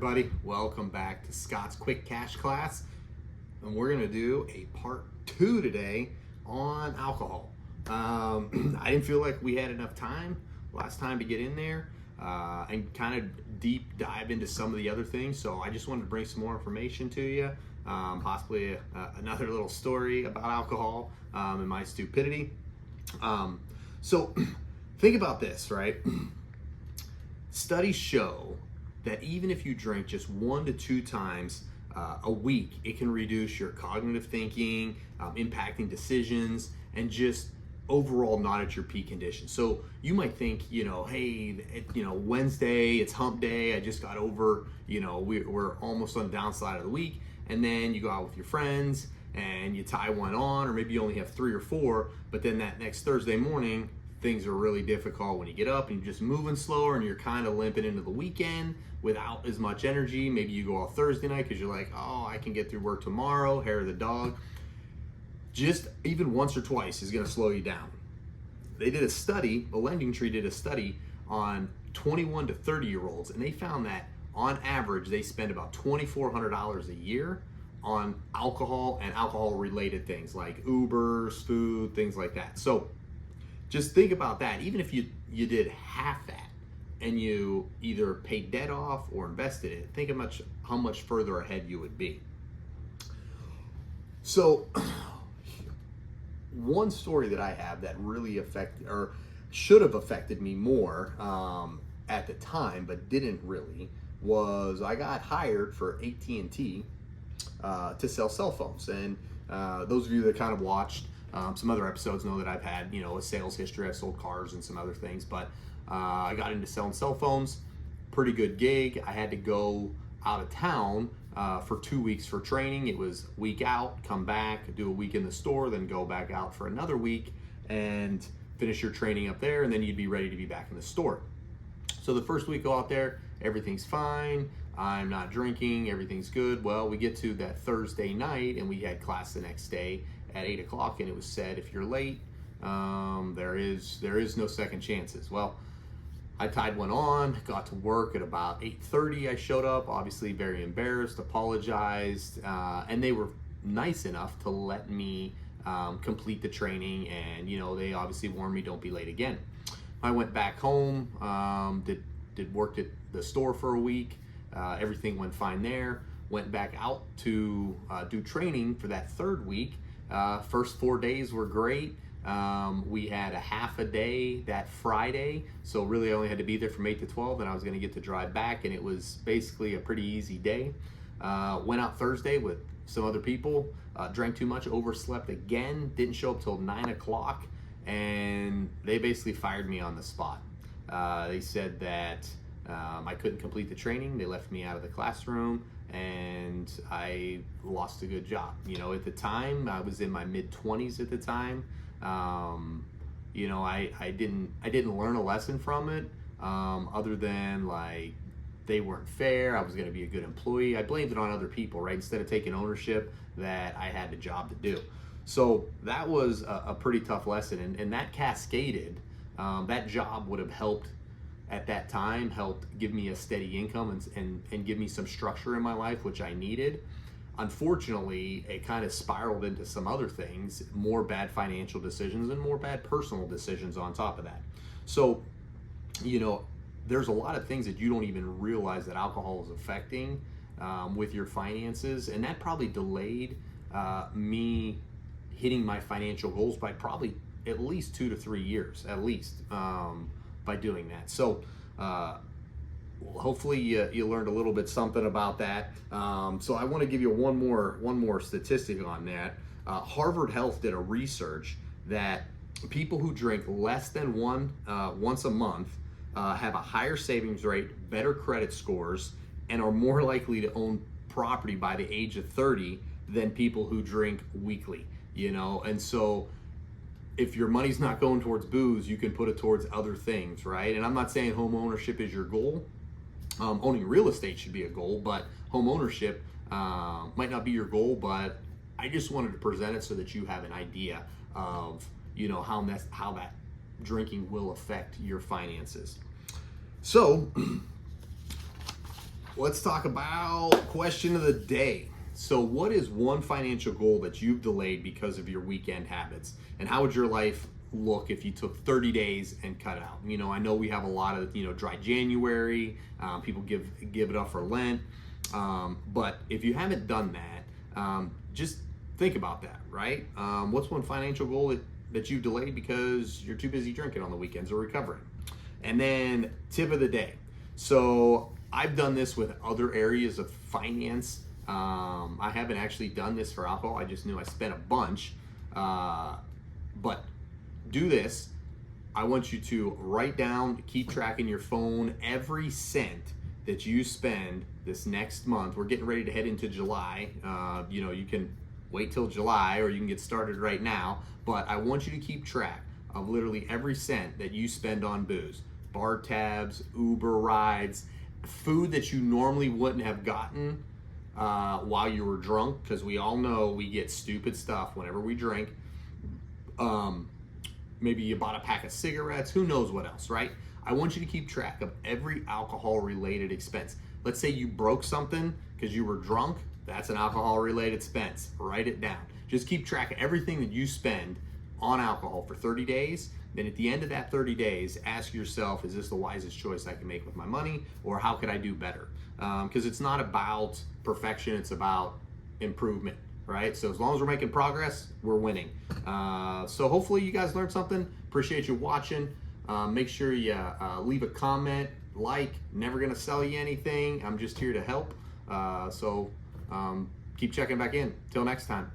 everybody, welcome back to Scott's Quick Cash Class, and we're going to do a part 2 today on alcohol. I didn't feel like we had enough time last time to get in there and kind of deep dive into some of the other things, so I just wanted to bring some more information to you, possibly another little story about alcohol and my stupidity. So think about this, right? Studies show that even if you drink just 1 to 2 times a week, it can reduce your cognitive thinking, impacting decisions, and just overall not at your peak condition. So you might think, hey, Wednesday, it's hump day. I just got over, we're almost on the downside of the week. And then you go out with your friends and you tie one on, or maybe you only have 3 or 4, but then that next Thursday morning, things are really difficult when you get up and you're just moving slower and you're kind of limping into the weekend without as much energy. Maybe you go out Thursday night because you're like, oh, I can get through work tomorrow, hair of the dog. Just even once or twice is going to slow you down. They did a study, LendingTree did a study on 21 to 30-year-olds, and they found that on average they spend about $2,400 a year on alcohol and alcohol-related things like Ubers, food, things like that. So just think about that. Even if you did half that and you either paid debt off or invested it, think how much further ahead you would be. So one story that I have that really affected, or should have affected me more at the time, but didn't really, was I got hired for AT&T to sell cell phones. And those of you that kind of watched some other episodes know that I've had, a sales history. I've sold cars and some other things, but I got into selling cell phones. Pretty good gig. I had to go out of town for 2 weeks for training. It was week out, come back, do a week in the store, then go back out for another week and finish your training up there, and then you'd be ready to be back in the store. So the first week go out there, everything's fine. I'm not drinking, everything's good. Well, we get to that Thursday night and we had class the next day at 8 o'clock, and it was said, if you're late, there is no second chances. Well, I tied one on, got to work at about 8:30. I showed up, obviously very embarrassed, apologized, and they were nice enough to let me complete the training, and they obviously warned me, don't be late again. I went back home, did work at the store for a week. Everything went fine there. Went back out to do training for that third week. First 4 days were great. We had a half a day that Friday, so really I only had to be there from 8 to 12, and I was going to get to drive back, and it was basically a pretty easy day. Went out Thursday with some other people, drank too much, overslept again, didn't show up till 9 o'clock, and they basically fired me on the spot. They said that I couldn't complete the training. They left me out of the classroom, and I lost a good job. At the time, I was in my mid-20s at the time. I didn't learn a lesson from it, other than like they weren't fair. I was going to be a good employee. I blamed it on other people, right? Instead of taking ownership that I had the job to do. So that was a pretty tough lesson, and that cascaded. That job would have helped at that time, helped give me a steady income and give me some structure in my life, which I needed. Unfortunately, it kind of spiraled into some other things, more bad financial decisions and more bad personal decisions on top of that. So, there's a lot of things that you don't even realize that alcohol is affecting with your finances, and that probably delayed me hitting my financial goals by probably at least 2 to 3 years, at least, by doing that. So hopefully you learned a little bit something about that. So I want to give you one more statistic on that. Harvard Health did a research that people who drink less than once a month have a higher savings rate, better credit scores, and are more likely to own property by the age of 30 than people who drink weekly. And so if your money's not going towards booze, you can put it towards other things, right? And I'm not saying home ownership is your goal. Owning real estate should be a goal, but home ownership might not be your goal. But I just wanted to present it so that you have an idea of how that drinking will affect your finances. So let's talk about question of the day. So, what is one financial goal that you've delayed because of your weekend habits? And how would your life look if you took 30 days and cut it out? You know, I know we have a lot of, dry January. People give it up for Lent. But if you haven't done that, just think about that, right? What's one financial goal that you've delayed because you're too busy drinking on the weekends or recovering? And then tip of the day. So I've done this with other areas of finance. I haven't actually done this for alcohol. I just knew I spent a bunch. But do this. I want you to write down, keep track in your phone every cent that you spend this next month. We're getting ready to head into July. You can wait till July or you can get started right now. But I want you to keep track of literally every cent that you spend on booze. Bar tabs, Uber rides, food that you normally wouldn't have gotten while you were drunk, because we all know we get stupid stuff whenever we drink. Maybe you bought a pack of cigarettes, who knows what else, right? I want you to keep track of every alcohol related expense. Let's say you broke something because you were drunk, that's an alcohol related expense. Write it down. Just keep track of everything that you spend on alcohol for 30 days. Then at the end of that 30 days, ask yourself, is this the wisest choice I can make with my money, or how could I do better? Because it's not about perfection, it's about improvement, right? So as long as we're making progress, we're winning. So hopefully you guys learned something. Appreciate you watching. Make sure you leave a comment, like. Never gonna sell you anything. I'm just here to help. So keep checking back in. Till next time.